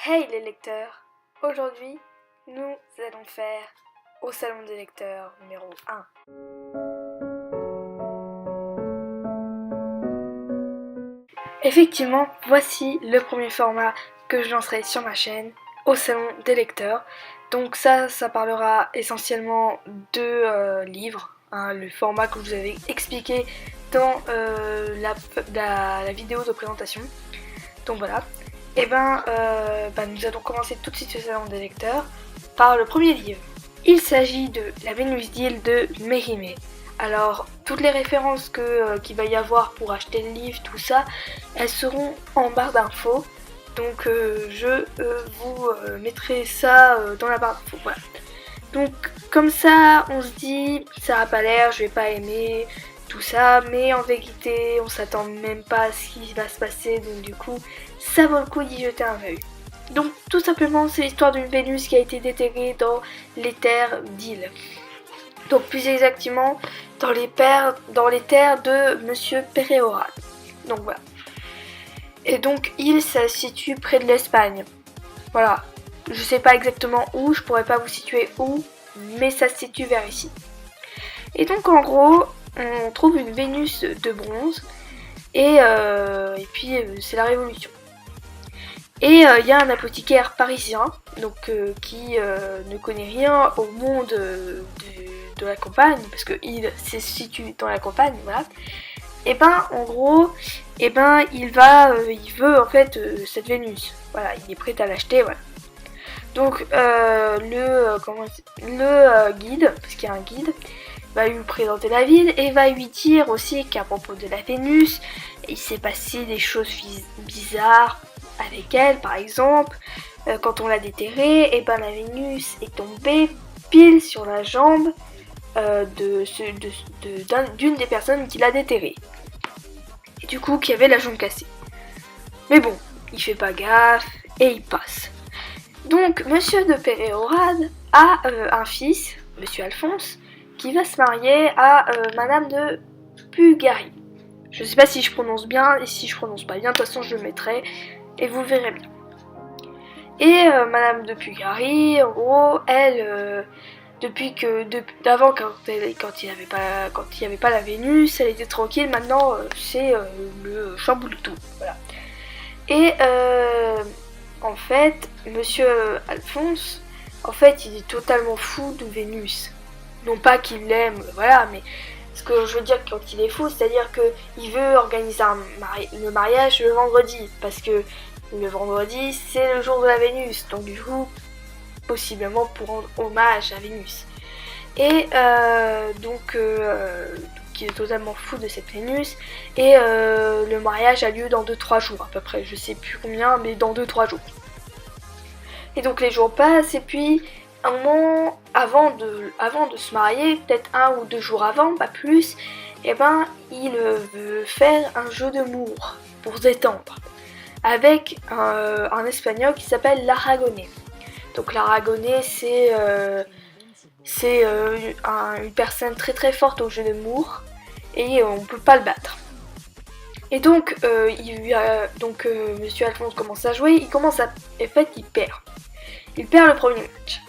Hey les lecteurs! Aujourd'hui, nous allons faire au salon des lecteurs numéro 1. Effectivement, voici le premier format que je lancerai sur ma chaîne, au salon des lecteurs. Donc ça parlera essentiellement de livres, le format que je vous avais expliqué dans la vidéo de présentation. Donc voilà. Et nous allons commencer tout de suite ce salon des lecteurs par le premier livre. Il s'agit de La Vénus d'Île de Mérimée. Alors, toutes les références qu'il va y avoir pour acheter le livre, tout ça, elles seront en barre d'infos. Donc, je vous mettrai ça dans la barre d'infos. Voilà. Donc, comme ça, on se dit, ça a pas l'air, je vais pas aimer tout ça, mais en vérité, on s'attend même pas à ce qui va se passer, donc du coup, ça vaut le coup d'y jeter un œil. Donc, tout simplement, c'est l'histoire d'une Vénus qui a été déterrée dans les terres d'Île. Donc, plus exactement, dans les terres de Monsieur Péréorade. Donc, voilà. Et donc, Île, ça se situe près de l'Espagne. Voilà. Je sais pas exactement où, je pourrais pas vous situer où, mais ça se situe vers ici. Et donc, en gros, on trouve une Vénus de bronze, et puis c'est la Révolution. Et il y a un apothicaire parisien, donc qui ne connaît rien au monde de la campagne, parce qu'il se situe dans la campagne, voilà. Et en gros, il veut en fait cette Vénus. Voilà, il est prêt à l'acheter, voilà. Donc le guide, parce qu'il y a un guide, va lui présenter la ville et va lui dire aussi qu'à propos de la Vénus, il s'est passé des choses bizarres avec elle. Par exemple, quand on l'a déterrée, la Vénus est tombée pile sur la jambe d'une des personnes qui l'a déterrée. Et du coup, qui avait la jambe cassée. Mais bon, il fait pas gaffe et il passe. Donc, Monsieur de Péréorade a un fils, Monsieur Alphonse, qui va se marier à Madame de Pugari. Je sais pas si je prononce bien, et si je prononce pas bien, de toute façon je le mettrai, et vous verrez bien. Et Madame de Pugari, en gros, elle, d'avant, quand il n'y avait pas la Vénus, elle était tranquille, maintenant c'est le chamboule tout, voilà. Et en fait, Monsieur Alphonse, en fait, il est totalement fou de Vénus. Non pas qu'il l'aime, voilà, mais ce que je veux dire quand il est fou, c'est-à-dire qu'il veut organiser le mariage le vendredi, parce que le vendredi, c'est le jour de la Vénus, donc du coup, possiblement pour rendre hommage à Vénus. Et il est totalement fou de cette Vénus, et le mariage a lieu dans 2-3 jours à peu près, je sais plus combien, mais dans 2-3 jours. Et donc les jours passent, et puis un moment avant de se marier, peut-être 1 ou 2 jours avant, pas plus, il veut faire un jeu de mours pour se détendre avec un espagnol qui s'appelle l'Aragonais. Donc l'Aragonais, c'est une personne très très forte au jeu de mours et on peut pas le battre. Et donc Monsieur Alphonse commence à jouer, il perd. Il perd le premier match.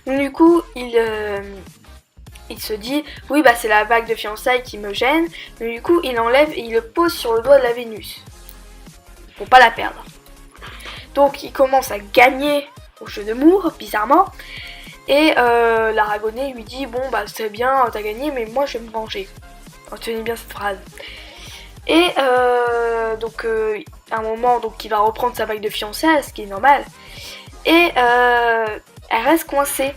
Donc du coup, il se dit, oui c'est la bague de fiançailles qui me gêne, mais du coup il enlève et il le pose sur le doigt de la Vénus, pour pas la perdre. Donc il commence à gagner au jeu de mours, bizarrement, et l'Aragonais lui dit, c'est bien, t'as gagné, mais moi je vais me venger. Retenez bien cette phrase. Et à un moment, il va reprendre sa bague de fiançailles, ce qui est normal, et elle reste coincée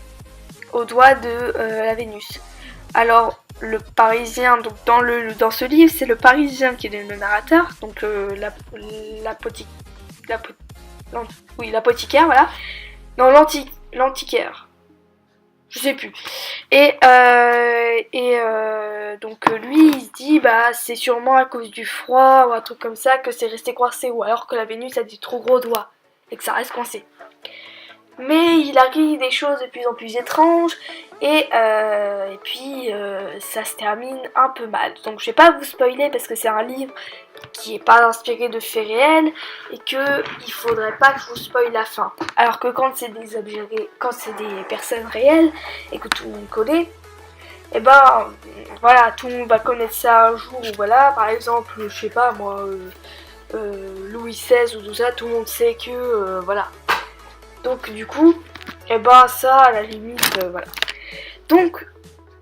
au doigt de la Vénus. Alors le Parisien, donc dans ce livre, c'est le Parisien qui est le narrateur, donc l'apothicaire, voilà. Non, l'antiquaire. Je sais plus. Et donc lui, il se dit, c'est sûrement à cause du froid ou un truc comme ça que c'est resté coincé, ou alors que la Vénus a des trop gros doigts et que ça reste coincé. Mais il arrive des choses de plus en plus étranges et puis ça se termine un peu mal. Donc je vais pas vous spoiler parce que c'est un livre qui est pas inspiré de faits réels et que il faudrait pas que je vous spoil la fin. Alors que quand c'est des objets, quand c'est des personnes réelles et que tout le monde connaît, et ben voilà, tout le monde va connaître ça un jour. Voilà, par exemple, je sais pas moi, Louis XVI ou tout ça, tout le monde sait que voilà. Donc du coup, et ben ça à la limite, voilà. Donc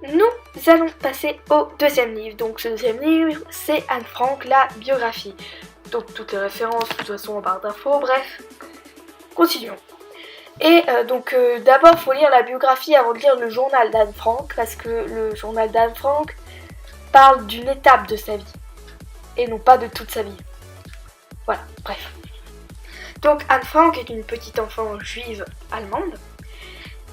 nous allons passer au deuxième livre. Donc ce deuxième livre, c'est Anne Frank, la biographie. Donc toutes les références, de toute façon, en barre d'infos, bref. Continuons. Et donc d'abord, il faut lire la biographie avant de lire le journal d'Anne Frank, parce que le journal d'Anne Frank parle d'une étape de sa vie, et non pas de toute sa vie. Voilà, bref. Donc Anne Frank est une petite enfant juive allemande,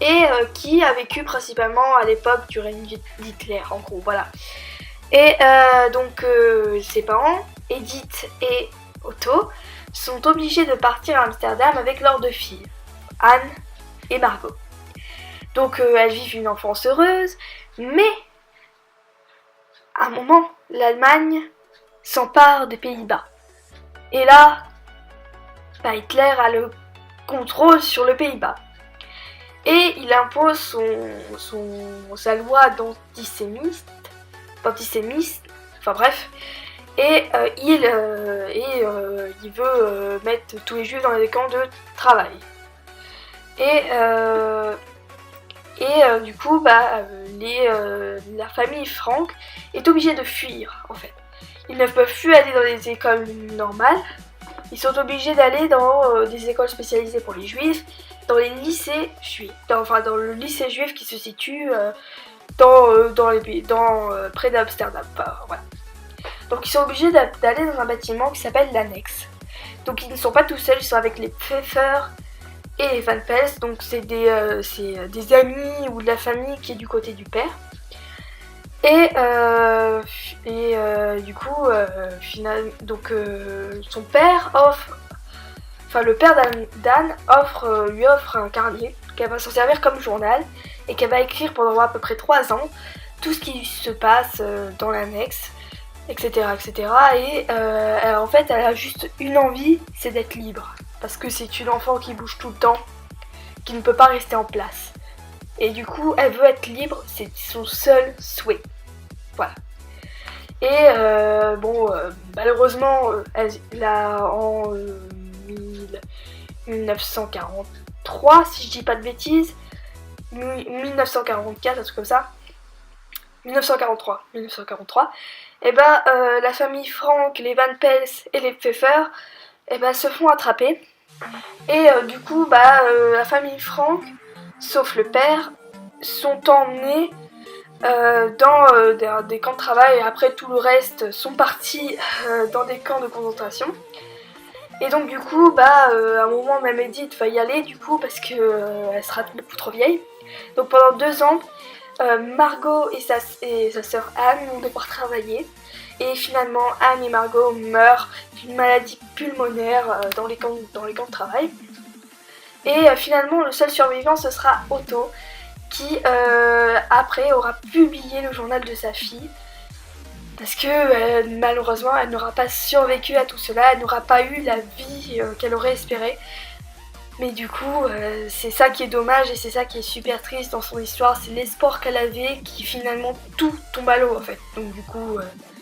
et qui a vécu principalement à l'époque du règne d'Hitler, en gros, voilà. Et donc ses parents, Edith et Otto, sont obligés de partir à Amsterdam avec leurs deux filles, Anne et Margot. Donc elles vivent une enfance heureuse, mais à un moment, l'Allemagne s'empare des Pays-Bas. Et là, Hitler a le contrôle sur le Pays-Bas. Et il impose sa loi d'antisémisme, enfin bref, et il veut mettre tous les juifs dans les camps de travail. Et du coup, la famille Frank est obligée de fuir, en fait. Ils ne peuvent plus aller dans les écoles normales, ils sont obligés d'aller dans des écoles spécialisées pour les juifs, dans les lycées juifs, dans le lycée juif qui se situe près d'Amsterdam. Voilà. Donc ils sont obligés d'aller dans un bâtiment qui s'appelle l'Annexe. Donc ils ne sont pas tout seuls, ils sont avec les Pfeffer et les Van Pels, donc c'est des amis ou de la famille qui est du côté du père. Et du coup, son père le père d'Anne lui offre un carnet qu'elle va s'en servir comme journal et qu'elle va écrire pendant à peu près 3 ans tout ce qui se passe dans l'annexe, etc. etc. Et en fait, elle a juste une envie, c'est d'être libre. Parce que c'est une enfant qui bouge tout le temps, qui ne peut pas rester en place. Et du coup, elle veut être libre, c'est son seul souhait. Voilà. Et malheureusement, en 1943, si je dis pas de bêtises, 1944, un truc comme ça, 1943, et la famille Frank, les Van Pels et les Pfeffer, se font attraper. Et du coup, la famille Frank, sauf le père, sont emmenés dans des camps de travail, et après tout le reste sont partis dans des camps de concentration. Et donc du coup, à un moment même Edith va y aller du coup parce que elle sera beaucoup trop vieille. Donc pendant 2 ans, Margot et sa sœur Anne vont devoir travailler. Et finalement, Anne et Margot meurent d'une maladie pulmonaire dans les camps de travail. Et finalement, le seul survivant, ce sera Otto, qui après aura publié le journal de sa fille. Parce que malheureusement, elle n'aura pas survécu à tout cela, elle n'aura pas eu la vie qu'elle aurait espérée. Mais du coup, c'est ça qui est dommage et c'est ça qui est super triste dans son histoire, c'est l'espoir qu'elle avait qui finalement tout tombe à l'eau en fait. Donc du coup,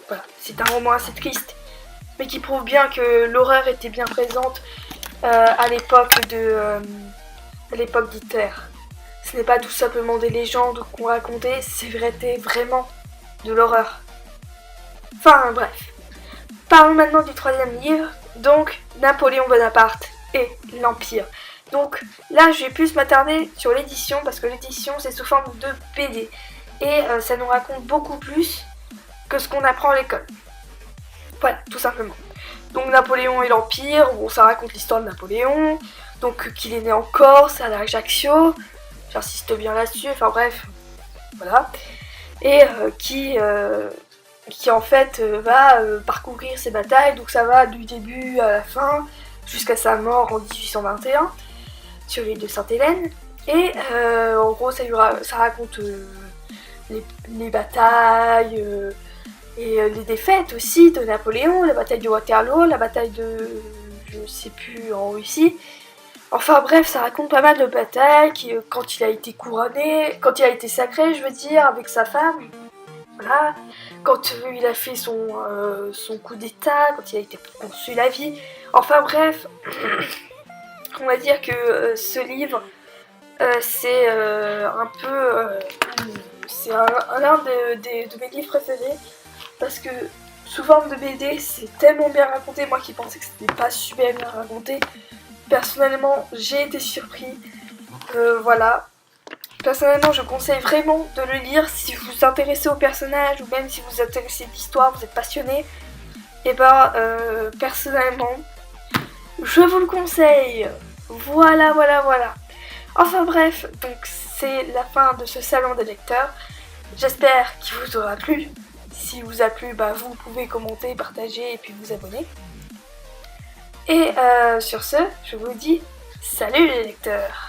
voilà, c'est un roman assez triste, mais qui prouve bien que l'horreur était bien présente à l'époque d'Hitler. Ce n'est pas tout simplement des légendes qu'on racontait, c'était vraiment de l'horreur. Enfin bref. Parlons maintenant du 3e livre, donc Napoléon Bonaparte et l'Empire. Donc là je vais plus m'attarder sur l'édition parce que l'édition c'est sous forme de BD et ça nous raconte beaucoup plus que ce qu'on apprend à l'école. Voilà, tout simplement. Donc Napoléon et l'Empire, bon ça raconte l'histoire de Napoléon, donc qu'il est né en Corse, à Ajaccio, j'insiste bien là-dessus, enfin bref, voilà. Et qui en fait va parcourir ses batailles, donc ça va du début à la fin, jusqu'à sa mort en 1821, sur l'île de Sainte-Hélène. Et en gros ça raconte les batailles, Et les défaites aussi de Napoléon, la bataille de Waterloo, la bataille de... je sais plus, en Russie. Enfin bref, ça raconte pas mal de batailles, quand il a été couronné, quand il a été sacré, je veux dire, avec sa femme. Voilà. Quand il a fait son coup d'état, quand il a été conçu la vie. Enfin bref, on va dire que ce livre, c'est un peu... c'est l'un de mes livres préférés. Parce que sous forme de BD, c'est tellement bien raconté. Moi qui pensais que c'était pas super bien raconté, personnellement, j'ai été surpris. Voilà. Personnellement, je conseille vraiment de le lire si vous vous intéressez au personnage ou même si vous vous intéressez à l'histoire, vous êtes passionné. Et personnellement, je vous le conseille. Voilà. Enfin bref, donc c'est la fin de ce salon des lecteurs. J'espère qu'il vous aura plu. Si vous a plu, vous pouvez commenter, partager et puis vous abonner. Et sur ce, je vous dis salut les lecteurs!